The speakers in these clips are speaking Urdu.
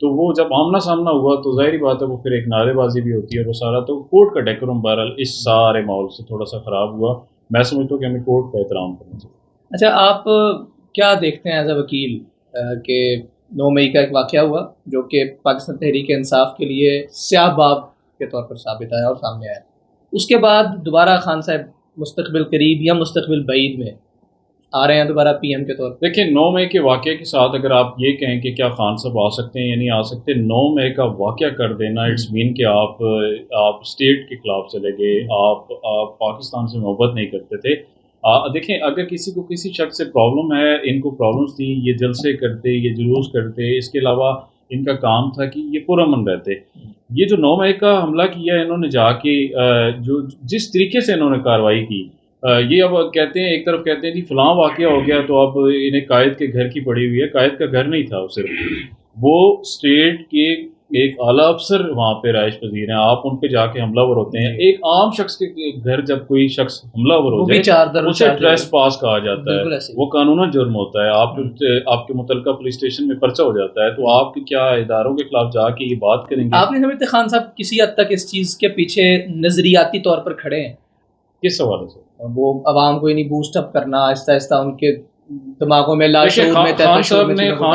تو وہ جب آمنا سامنا ہوا تو ظاہری بات ہے وہ پھر ایک نعرے بازی بھی ہوتی ہے اور وہ سارا، تو کورٹ کا ڈیکورم بہرحال اس سارے ماحول سے تھوڑا سا خراب ہوا. میں سمجھتا ہوں کہ ہمیں کورٹ کا احترام کرنا چاہیے. اچھا، آپ کیا دیکھتے ہیں ایز اے وکیل کہ 9 مئی کا ایک واقعہ ہوا جو کہ پاکستان تحریک انصاف کے لیے سیاہ باب کے طور پر ثابت آیا اور سامنے آیا، اس کے بعد دوبارہ خان صاحب مستقبل قریب یا مستقبل بعید میں آ رہے ہیں دوبارہ پی ایم کے طور پر؟ دیکھیں 9 مئی کے واقعے کے ساتھ اگر آپ یہ کہیں کہ کیا خان صاحب آ سکتے ہیں یا نہیں آ سکتے، 9 مئی کا واقعہ کر دینا اٹس مین کہ آپ اسٹیٹ کے خلاف چلے گئے، آپ پاکستان سے محبت نہیں کرتے تھے. دیکھیں اگر کسی کو کسی شخص سے پرابلم ہے، ان کو پرابلمس تھیں، یہ جلسے کرتے، یہ جلوس کرتے، اس کے علاوہ ان کا کام تھا کہ یہ پرامن رہتے. یہ جو 9 مئی کا حملہ کیا ہے انہوں نے جا کے جو جس طریقے سے انہوں نے کارروائی کی، یہ اب کہتے ہیں ایک طرف کہتے ہیں جی فلاں واقعہ ہو گیا تو اب انہیں قائد کے گھر کی پڑی ہوئی ہے. قائد کا گھر نہیں تھا، وہ صرف وہ اسٹیٹ کے ایک اعلیٰ افسر وہاں پہ رہائش پذیر ہیں. آپ ان پہ جا کے حملہ ور ہوتے ہیں. ایک عام شخص کے گھر جب کوئی شخص حملہ ور ہو جائے اسے ٹریس پاس کہا جاتا ہے، وہ قانوناً جرم ہوتا ہے. آپ کے متعلقہ پولیس اسٹیشن میں پرچہ ہو جاتا ہے. تو آپ کیا اداروں کے خلاف جا کے یہ بات کریں گے؟ آپ نہیں سمجھتے خان صاحب کسی حد تک اس چیز کے پیچھے نظریاتی طور پر کھڑے ہیں؟ کس حوالے سے؟ وہ عوام کو نہیں بوسٹ اپ کرنا، آہستہ آہستہ ان کے دماغوں میں خان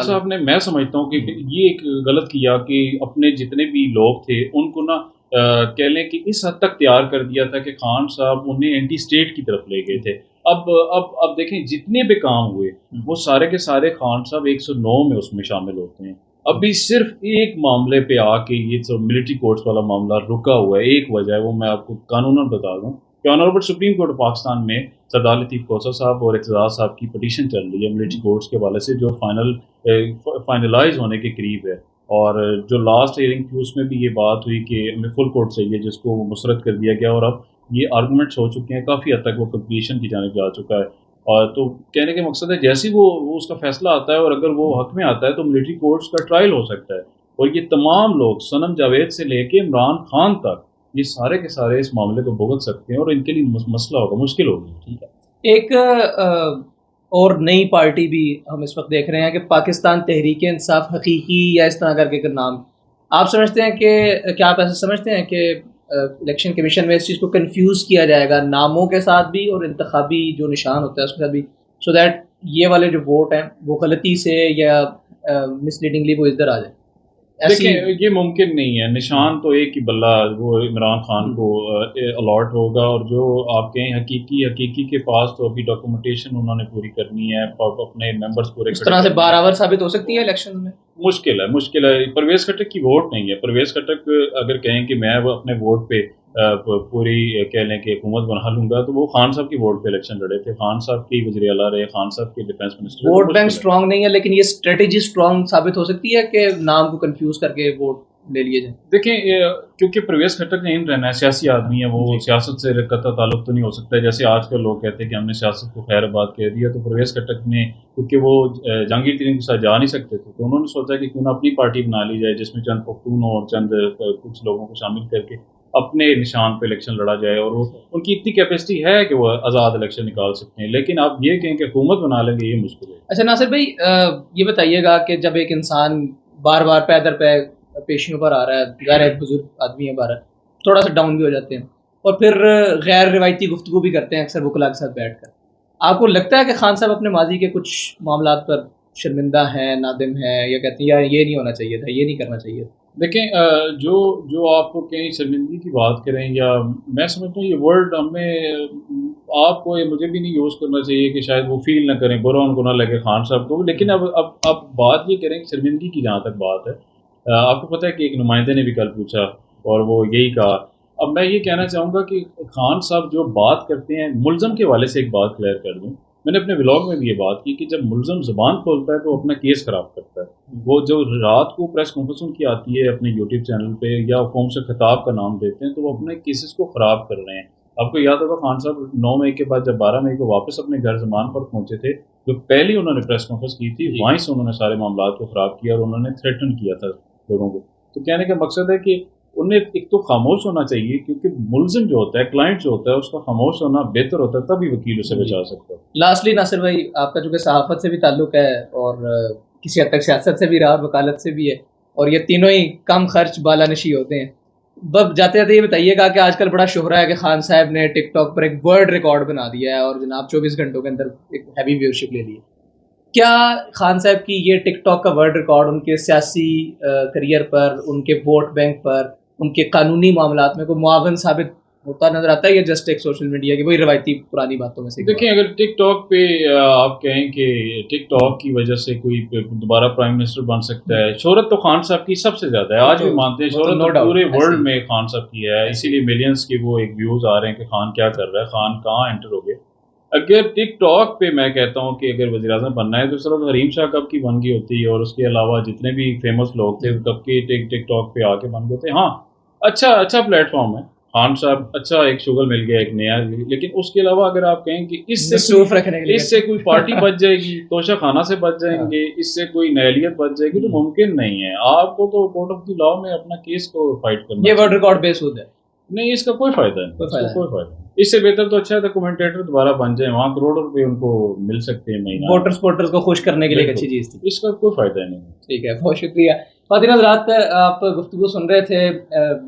صاحب نے میں سمجھتا ہوں کہ یہ ایک غلط کیا کہ اپنے جتنے بھی لوگ تھے ان کو نا کہہ لیں کہ اس حد تک تیار کر دیا تھا کہ خان صاحب انہیں اینٹی اسٹیٹ کی طرف لے گئے تھے. اب دیکھیں جتنے بھی کام ہوئے وہ سارے کے سارے خان صاحب 109 میں اس میں شامل ہوتے ہیں. ابھی صرف ایک معاملے پہ آ کے یہ ملٹری کورٹس والا معاملہ رکا ہوا ہے. ایک وجہ ہے، وہ میں آپ کو قانوناً بتا دوں کہ honourable supreme court of Pakistan میں سردار لطیف کوثر صاحب اور اعتزاز صاحب کی پٹیشن چل رہی ہے ملٹری کورٹس کے حوالے سے، جو فائنلائز ہونے کے قریب ہے. اور جو لاسٹ ہیئرنگ تھی اس میں بھی یہ بات ہوئی کہ ہمیں فل کورٹ چاہیے، جس کو مسترد کر دیا گیا. اور اب یہ آرگومنٹس ہو چکے ہیں، کافی حد تک وہ کمپلیشن کی جانب جا چکا ہے. اور تو کہنے کا مقصد ہے جیسے وہ اس کا فیصلہ آتا ہے اور اگر وہ حق میں آتا ہے تو ملٹری کورٹس کا ٹرائل ہو سکتا ہے. اور یہ تمام لوگ سنم جاوید سے لے کے عمران خان تک یہ سارے کے سارے اس معاملے کو بھگت سکتے ہیں اور ان کے لیے مسئلہ ہوگا، مشکل ہوگی. ٹھیک ہے، ایک اور نئی پارٹی بھی ہم اس وقت دیکھ رہے ہیں کہ پاکستان تحریک انصاف حقیقی یا اس طرح کر کے نام. آپ سمجھتے ہیں کہ کیا آپ ایسا سمجھتے ہیں کہ الیکشن کمیشن میں اس چیز کو کنفیوز کیا جائے گا ناموں کے ساتھ بھی اور انتخابی جو نشان ہوتا ہے اس کے ساتھ بھی، سو دیٹ یہ والے جو ووٹ ہیں وہ غلطی سے یا مس لیڈنگلی وہ ادھر آ جائیں؟ دیکھیں یہ ممکن نہیں ہے. نشان تو ایک ہی بلہ وہ عمران خان کو الاٹ ہوگا، اور جو آپ کہیں حقیقی کے پاس تو ابھی ڈاکومنٹیشن انہوں نے پوری کرنی ہے، اپنے ممبرز پورے. اس طرح سے بارآور ثابت ہو سکتی ہے الیکشن میں؟ مشکل ہے. پرویز خٹک کی ووٹ نہیں ہے. پرویز خٹک اگر کہیں کہ میں اپنے ووٹ پہ پوری کہہ لیں کہ حکومت بنا لوں گا تو وہ خان صاحب کی ووٹ پہ الیکشن لڑے تھے. خان صاحب کی وزیر اعلیٰ رہے، خان صاحب کے defence minister. Vote bank strong نہیں ہے لیکن یہ اسٹریٹجی اسٹرانگ ثابت ہو سکتی ہے کہ نام کو کنفیوز کر کے ووٹ لے لیے جائیں. دیکھیں کیونکہ پرویز خٹک نے ان رہنا ہے، سیاسی آدمی ہے، وہ سیاست سے قطع تعلق تو نہیں ہو سکتا ہے. جیسے آج کل لوگ کہتے ہیں کہ ہم نے سیاست کو خیر آباد کہہ دیا، تو پرویز خٹک نے کیونکہ وہ جہانگیر ترین کے ساتھ جا نہیں سکتے تھے تو انہوں نے سوچا کہ کیوں نہ اپنی پارٹی بنا لی جائے جس میں چند پختون اور چند کچھ لوگوں کو شامل کر کے اپنے نشان پہ الیکشن لڑا جائے. اور ان کی اتنی کیپیسٹی ہے کہ وہ آزاد الیکشن نکال سکتے ہیں، لیکن آپ یہ کہیں کہ حکومت بنا لیں گے یہ مشکل ہے. اچھا ناصر بھائی، یہ بتائیے گا کہ جب ایک انسان بار بار پیدر پہ پیشیوں پر آ رہا ہے، ظاہر ہے بزرگ آدمی ہے، بارہ تھوڑا سا ڈاؤن بھی ہو جاتے ہیں اور پھر غیر روایتی گفتگو بھی کرتے ہیں اکثر وکلاء کے ساتھ بیٹھ کر، آپ کو لگتا ہے کہ خان صاحب اپنے ماضی کے کچھ معاملات پر شرمندہ ہیں، نادم ہیں، یا کہتے ہیں یار یہ نہیں ہونا چاہیے تھا، یہ نہیں کرنا چاہیے تھا؟ دیکھیں جو آپ کو کہیں شرمندگی کی بات کریں، یا میں سمجھتا ہوں یہ ورڈ ہمیں آپ کو مجھے بھی نہیں یوز کرنا چاہیے کہ شاید وہ فیل نہ کریں، برا ان کو نہ لگے خان صاحب کو. لیکن اب بات یہ کریں کہ شرمندگی کی جہاں تک بات ہے، آپ کو پتہ ہے کہ ایک نمائندے نے بھی کل پوچھا اور وہ یہی کہا. اب میں یہ کہنا چاہوں گا کہ خان صاحب جو بات کرتے ہیں، ملزم کے حوالے سے ایک بات کلیئر کر دوں، میں نے اپنے ولاگ میں بھی یہ بات کی کہ جب ملزم زبان کھولتا ہے تو وہ اپنا کیس خراب کرتا ہے. وہ جو رات کو پریس کانفرنس ان کی آتی ہے اپنے یوٹیوب چینل پہ یا قوم سے خطاب کا نام دیتے ہیں تو وہ اپنے کیسز کو خراب کر رہے ہیں. آپ کو یاد ہوگا خان صاحب 9 مئی کے بعد جب 12 مئی کو واپس اپنے گھر زمان پر پہنچے تھے، جو پہلی انہوں نے پریس کانفرنس کی تھی وہیں سے انہوں نے سارے معاملات کو خراب کیا اور انہوں نے تھریٹن کیا تھا لوگوں کو. تو کہنے کا مقصد ہے کہ انہیں ایک تو خاموش ہونا چاہیے، کیونکہ ملزم جو ہوتا ہے، کلائنٹ جو ہوتا ہے، اس کا خاموش ہونا بہتر ہوتا ہے، تبھی وکیل اسے بچا سکتا ہے. لاسٹلی ناصر بھائی، آپ کا چونکہ صحافت سے بھی تعلق ہے اور کسی حد تک سیاست سے بھی رہا، وکالت سے بھی ہے، اور یہ تینوں ہی کم خرچ بالا نشی ہوتے ہیں. بس جاتے جاتے یہ بتائیے گا کہ آج کل بڑا شہرہ ہے کہ خان صاحب نے ٹک ٹاک پر ایک ورلڈ ریکارڈ بنا دیا ہے اور جناب 24 گھنٹوں کے اندر ایک ہیوی ویورشپ لے لی ہے. کیا خان صاحب کی یہ ٹک ٹاک کا ورلڈ ریکارڈ ان کے سیاسی کریئر پر، ان کے ووٹ بینک پر، ان کے قانونی معاملات میں کوئی معاون ثابت ہوتا نظر آتا ہے یا جسٹ ایک سوشل میڈیا کی وہی روایتی پرانی باتوں میں سے؟ دیکھیں اگر ٹک ٹاک پہ آپ کہیں کہ ٹک ٹاک کی وجہ سے کوئی دوبارہ پرائم منسٹر بن سکتا ہے، شہرت تو خان صاحب کی سب سے زیادہ ہے. آج بھی مانتے ہیں شہرت تو پورے ورلڈ میں خان صاحب کی ہے، اسی لیے ملینز کی وہ ایک ویوز آ رہے ہیں کہ خان کیا کر رہا ہے، خان کہاں انٹر ہو گئے. اگر ٹک ٹاک پہ میں کہتا ہوں کہ اگر وزیر اعظم بننا ہے تو صرف حریم شاہ کب کی بن گئی ہوتی ہے، اور اس کے علاوہ جتنے بھی فیمس لوگ تھے کب کے ٹک ٹاک پہ آ کے بن گئے تھے. ہاں اچھا پلیٹ فارم ہے، خان صاحب اچھا ایک شغل مل گیا ایک نیا، لیکن اس کے علاوہ اگر آپ کہیں کہ اس سے کوئی پارٹی بچ جائے گی، توشہ خانہ سے بچ جائیں گے، اس سے کوئی نیلیت بچ جائے گی، تو ممکن نہیں ہے. آپ کو تو کورٹ آف دی لا میں اپنا کیس کو فائٹ کرنا. یہ ورلڈ ریکارڈ بیس ہوتا ہے نہیں، اس کا کوئی فائدہ نہیں، کوئی فائدہ نہیں. اس سے بہتر تو اچھا ہے کمنٹیٹر دوبارہ بن جائیں، وہاں کروڑوں روپے ان کو مل سکتے ہیں مہینہ. ووٹرز کو خوش کرنے کے لیے ایک اچھی چیز تھی، اس کا کوئی فائدہ نہیں. ٹھیک ہے، بہت شکریہ. خواتین حضرات، آپ گفتگو سن رہے تھے.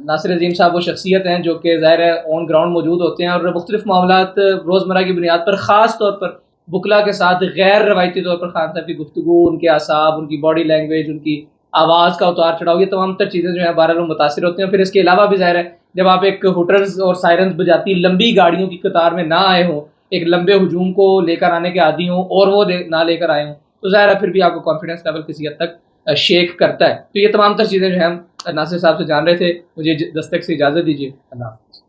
ناصر عظیم صاحب وہ شخصیت ہیں جو کہ ظاہر ہے آن گراؤنڈ موجود ہوتے ہیں اور مختلف معاملات روزمرہ کی بنیاد پر خاص طور پر بکلا کے ساتھ غیر روایتی طور پر خان صاحب کی گفتگو، ان کے اعصاب، ان کی باڈی لینگویج، ان کی آواز کا اتار چڑھاؤ، یہ تمام تر چیزیں جو ہیں بہرحال متاثر ہوتے ہیں. پھر اس کے علاوہ بھی ظاہر ہے جب آپ ایک ہوٹرز اور سائرنز بجاتی لمبی گاڑیوں کی قطار میں نہ آئے ہوں، ایک لمبے ہجوم کو لے کر آنے کے عادی ہوں اور وہ نہ لے کر آئے ہوں، تو ظاہر ہے پھر بھی آپ کو کانفیڈنس لیول کسی حد تک شیک کرتا ہے. تو یہ تمام تر چیزیں جو ہیں ہم ناصر صاحب سے جان رہے تھے. مجھے دستک سے اجازت دیجیے. اللہ.